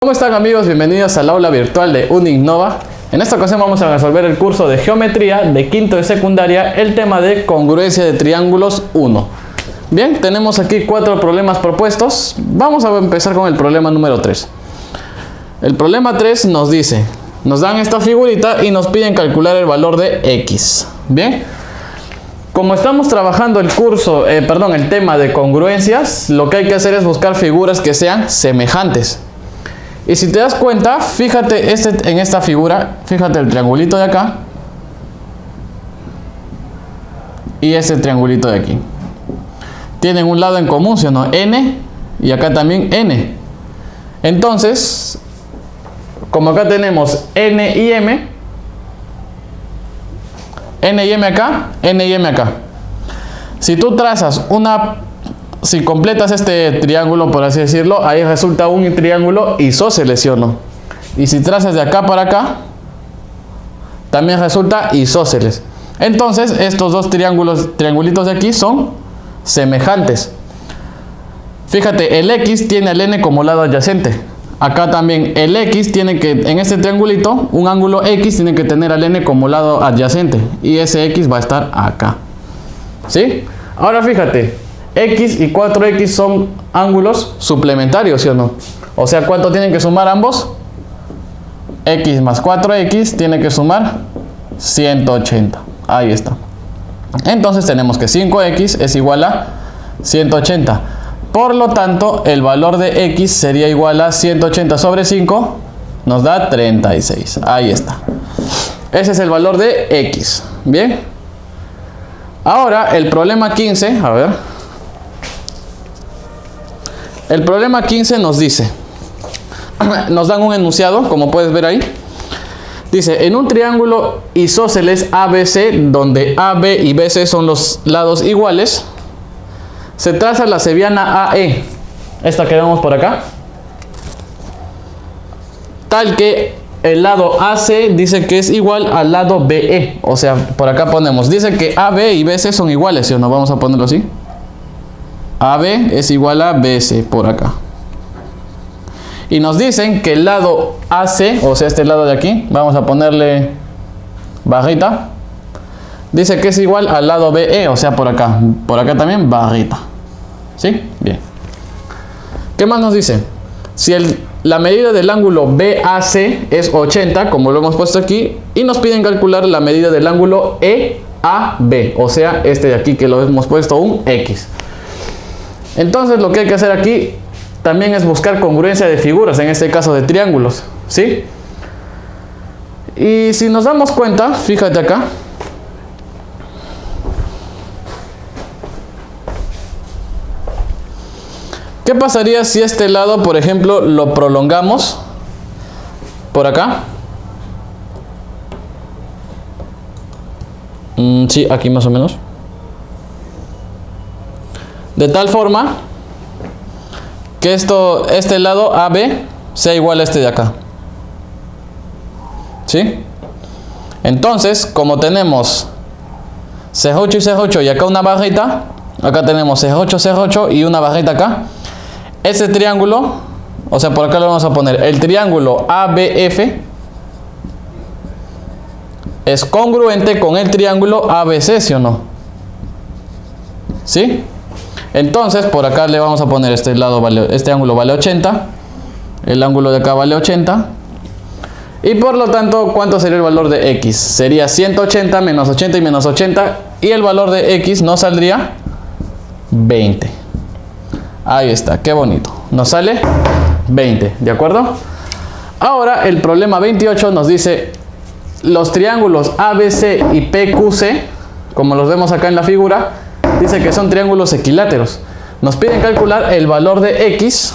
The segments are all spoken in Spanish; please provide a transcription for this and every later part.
¿Cómo están, amigos? Bienvenidos al aula virtual de Uninnova. En esta ocasión vamos a resolver el curso de geometría de quinto de secundaria, el tema de congruencia de triángulos 1. Bien, tenemos aquí 4 problemas propuestos. Vamos a empezar con el problema número 3. El problema 3 nos dice, nos dan esta figurita y nos piden calcular el valor de X. Bien, como estamos trabajando el tema de congruencias, lo que hay que hacer es buscar figuras que sean semejantes. Y si te das cuenta, fíjate en esta figura, fíjate el triangulito de acá y este triangulito de aquí. Tienen un lado en común, ¿sí o no? N, y acá también N. Entonces, como acá tenemos N y M acá, N y M acá. Si completas este triángulo, por así decirlo, ahí resulta un triángulo isósceles, ¿sí o no? Y si trazas de acá para acá, también resulta isósceles. Entonces, estos dos triangulitos de aquí son semejantes. Fíjate, el X tiene al N como lado adyacente. Acá también el X tiene que, en este triangulito, un ángulo X tiene que tener al N como lado adyacente. Y ese X va a estar acá. ¿Sí? Ahora fíjate. X y 4X son ángulos suplementarios, ¿sí o no? O sea, ¿cuánto tienen que sumar ambos? X más 4X tiene que sumar 180. Ahí está. Entonces tenemos que 5X es igual a 180. Por lo tanto, el valor de X sería igual a 180 sobre 5. Nos da 36. Ahí está. Ese es el valor de X. Bien. Ahora, el problema 15, a ver. El problema 15 nos dice, nos dan un enunciado, como puedes ver ahí. Dice, en un triángulo isósceles ABC, donde AB y BC son los lados iguales, se traza la seviana AE, esta que vemos por acá, tal que el lado AC dice que es igual al lado BE. O sea, por acá ponemos, dice que AB y BC son iguales, ¿sí o no? Vamos a ponerlo así. AB es igual a BC por acá. Y nos dicen que el lado AC, o sea, este lado de aquí, vamos a ponerle barrita. Dice que es igual al lado BE, o sea, por acá. Por acá también barrita. ¿Sí? Bien. ¿Qué más nos dice? Si la medida del ángulo BAC es 80, como lo hemos puesto aquí, y nos piden calcular la medida del ángulo EAB, o sea, este de aquí que lo hemos puesto un X. Entonces lo que hay que hacer aquí también es buscar congruencia de figuras, en este caso de triángulos, ¿sí? Y si nos damos cuenta, fíjate acá, ¿qué pasaría si este lado, por ejemplo, lo prolongamos por acá? Sí, aquí más o menos. De tal forma que este lado AB sea igual a este de acá. ¿Sí? Entonces, como tenemos C8 y C8 y acá una barrita, acá tenemos C8, C8 y una barrita acá. Este triángulo, o sea, por acá lo vamos a poner, el triángulo ABF es congruente con el triángulo ABC, ¿sí o no? ¿Sí? Entonces, por acá le vamos a poner este ángulo vale 80, el ángulo de acá vale 80, y por lo tanto, ¿cuánto sería el valor de X? Sería 180 menos 80 y menos 80, y el valor de X nos saldría 20. Ahí está, qué bonito. Nos sale 20, ¿de acuerdo? Ahora, el problema 28 nos dice, los triángulos ABC y PQC, como los vemos acá en la figura, dice que son triángulos equiláteros. Nos piden calcular el valor de X.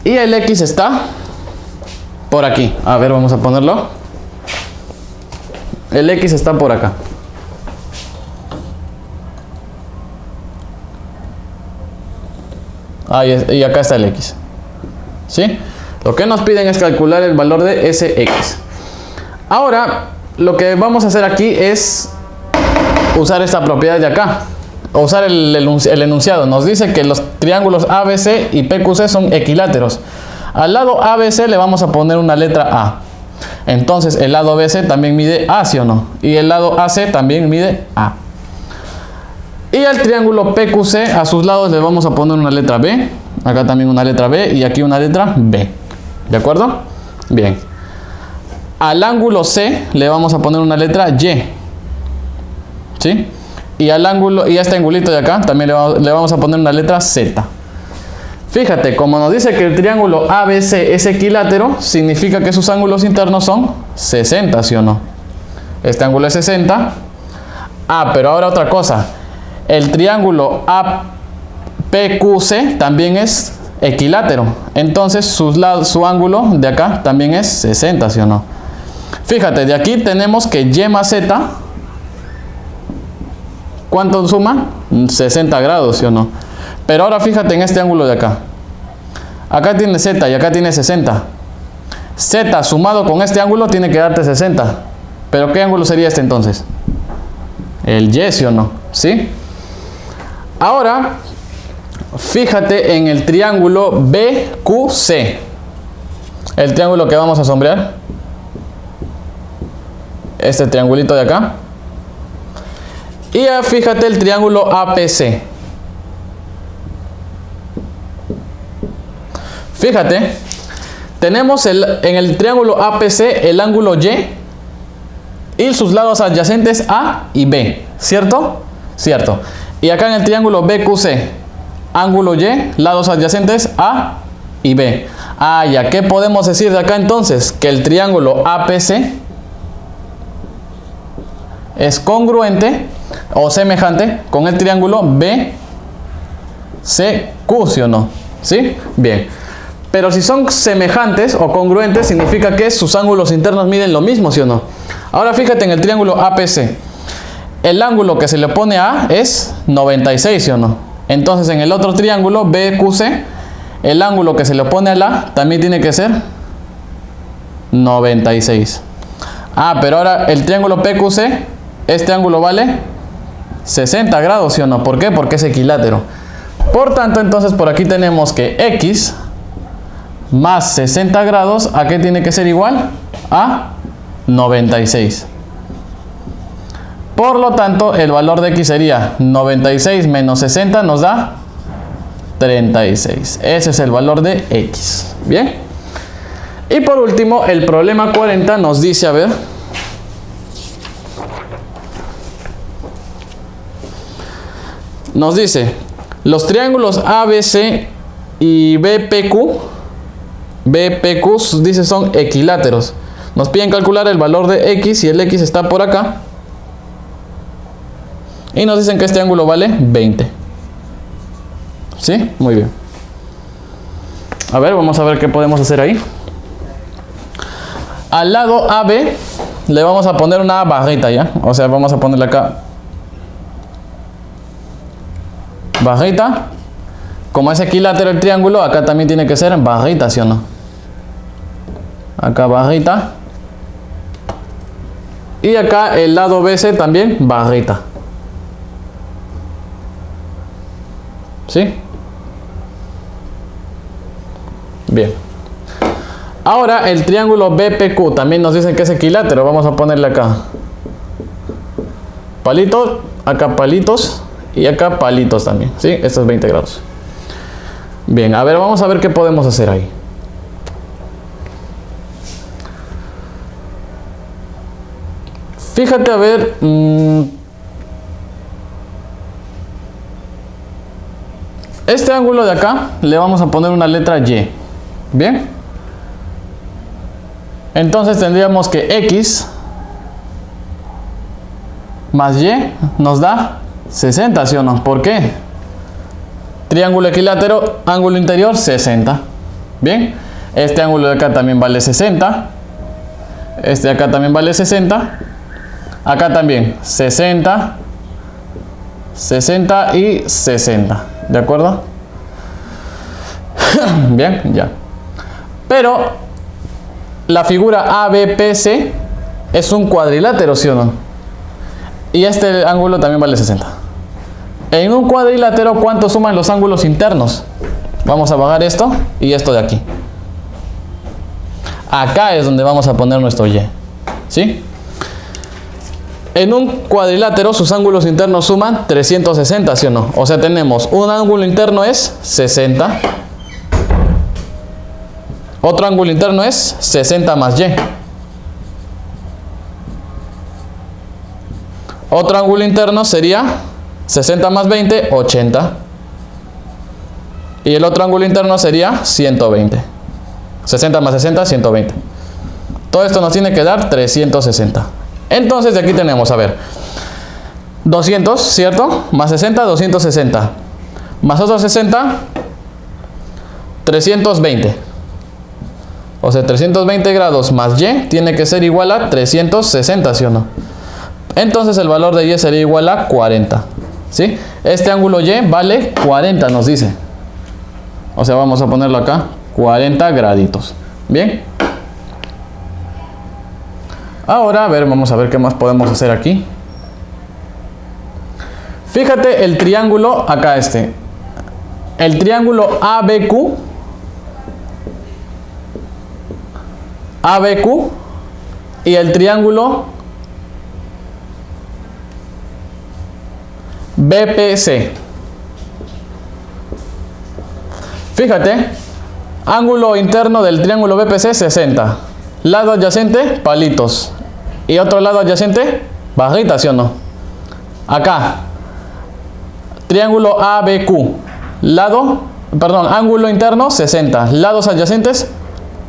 Y el X está por aquí. A ver, vamos a ponerlo. El X está por acá. Y acá está el X. ¿Sí? Lo que nos piden es calcular el valor de ese X. Ahora, lo que vamos a hacer aquí es usar esta propiedad de acá. usar el enunciado. Nos dice que los triángulos ABC y PQC son equiláteros. Al lado ABC le vamos a poner una letra A. Entonces el lado BC también mide A, ¿sí o no? Y el lado AC también mide A. Y al triángulo PQC a sus lados le vamos a poner una letra B. Acá también una letra B y aquí una letra B. ¿De acuerdo? Bien. Al ángulo C le vamos a poner una letra Y. ¿Sí? Y al ángulo, y a este angulito de acá también le vamos a poner una letra Z. Fíjate, como nos dice que el triángulo ABC es equilátero, significa que sus ángulos internos son 60, ¿sí o no? Este ángulo es 60. Ah, pero ahora otra cosa. El triángulo APQC también es equilátero. Entonces su ángulo de acá también es 60, ¿sí o no? Fíjate, de aquí tenemos que Y más Z, ¿cuánto suma? 60 grados, ¿sí o no? Pero ahora fíjate en este ángulo de acá. Acá tiene Z y acá tiene 60. Z sumado con este ángulo tiene que darte 60. ¿Pero qué ángulo sería este entonces? El Y, ¿sí o no? ¿Sí? Ahora, fíjate en el triángulo BQC. El triángulo que vamos a sombrear. Este triangulito de acá. Y fíjate el triángulo APC. Fíjate, tenemos en el triángulo APC el ángulo Y sus lados adyacentes A y B, ¿cierto? Cierto. Y acá en el triángulo BQC, ángulo Y, lados adyacentes A y B. Ah, ya, ¿qué podemos decir de acá entonces? Que el triángulo APC es congruente o semejante con el triángulo BCQ, ¿sí o no? ¿Sí? Bien. Pero si son semejantes o congruentes, significa que sus ángulos internos miden lo mismo, ¿sí o no? Ahora fíjate en el triángulo APC. El ángulo que se le pone a es 96, ¿sí o no? Entonces en el otro triángulo BQC, el ángulo que se le pone a la también tiene que ser 96. Ah, pero ahora el triángulo PQC, este ángulo vale 60 grados, ¿sí o no? ¿Por qué? Porque es equilátero. Por tanto, entonces por aquí tenemos que X más 60 grados, ¿a qué tiene que ser igual? A 96. Por lo tanto, el valor de X sería 96 menos 60 nos da 36. Ese es el valor de X. Bien. Y por último, el problema 40 nos dice, a ver, nos dice, los triángulos ABC y BPQ dice son equiláteros. Nos piden calcular el valor de X y el X está por acá. Y nos dicen que este ángulo vale 20. ¿Sí? Muy bien. A ver, vamos a ver qué podemos hacer ahí. Al lado AB le vamos a poner una barrita, ¿ya? O sea, vamos a ponerle acá barrita. Como es equilátero el triángulo, acá también tiene que ser barrita, ¿sí o no? Acá barrita. Y acá el lado BC también barrita. ¿Sí? Bien. Ahora el triángulo BPQ también nos dicen que es equilátero. Vamos a ponerle acá palitos, acá palitos y acá palitos también. ¿Sí? Estos 20 grados. Bien, a ver, vamos a ver qué podemos hacer ahí. Fíjate, a ver, este ángulo de acá le vamos a poner una letra Y. Bien. Entonces tendríamos que X más Y nos da 60, ¿sí o no? ¿Por qué? Triángulo equilátero, ángulo interior 60. Bien. Este ángulo de acá también vale 60. Este de acá también vale 60. Acá también 60, 60 y 60. ¿De acuerdo? Bien, ya. Pero la figura ABPC es un cuadrilátero, ¿sí o no? Y este ángulo también vale 60. En un cuadrilátero, ¿cuánto suman los ángulos internos? Vamos a bajar esto y esto de aquí. Acá es donde vamos a poner nuestro Y. ¿Sí? En un cuadrilátero sus ángulos internos suman 360, ¿sí o no? O sea, tenemos un ángulo interno es 60. Otro ángulo interno es 60 más Y. Otro ángulo interno sería 60 más 20, 80. Y el otro ángulo interno sería 120. 60 más 60, 120. Todo esto nos tiene que dar 360. Entonces de aquí tenemos, a ver, 200, ¿cierto? Más 60, 260. Más otros 60, 320. O sea, 320 grados más Y tiene que ser igual a 360, ¿sí o no? Entonces el valor de Y sería igual a 40. ¿Sí? Este ángulo Y vale 40, nos dice. O sea, vamos a ponerlo acá, 40 graditos. Bien. Ahora, a ver, vamos a ver qué más podemos hacer aquí. Fíjate el triángulo, acá este. El triángulo ABQ. ABQ. Y el triángulo BPC. Fíjate, ángulo interno del triángulo BPC 60. Lado adyacente, palitos. Y otro lado adyacente, barritas, ¿sí o no? Acá, triángulo ABQ. Ángulo interno 60. Lados adyacentes,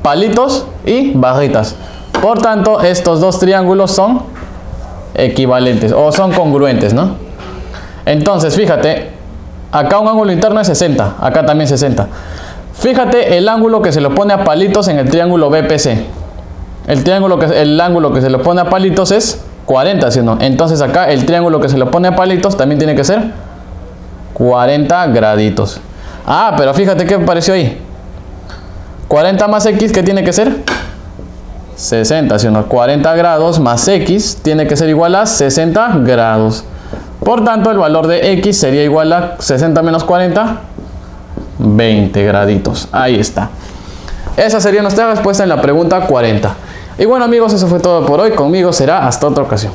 palitos y barritas. Por tanto, estos dos triángulos son equivalentes o son congruentes, ¿no? Entonces, fíjate, acá un ángulo interno es 60, acá también 60. Fíjate el ángulo que se le pone a palitos en el triángulo BPC. El ángulo que se le pone a palitos es 40, ¿sí o no? Entonces acá el triángulo que se le pone a palitos también tiene que ser 40 graditos. Ah, pero fíjate qué apareció ahí. 40 más X, ¿qué tiene que ser? 60, ¿sí o no? 40 grados más X tiene que ser igual a 60 grados. Por tanto, el valor de X sería igual a 60 menos 40, 20 graditos. Ahí está. Esa sería nuestra respuesta en la pregunta 40. Y bueno amigos, eso fue todo por hoy. Conmigo será hasta otra ocasión.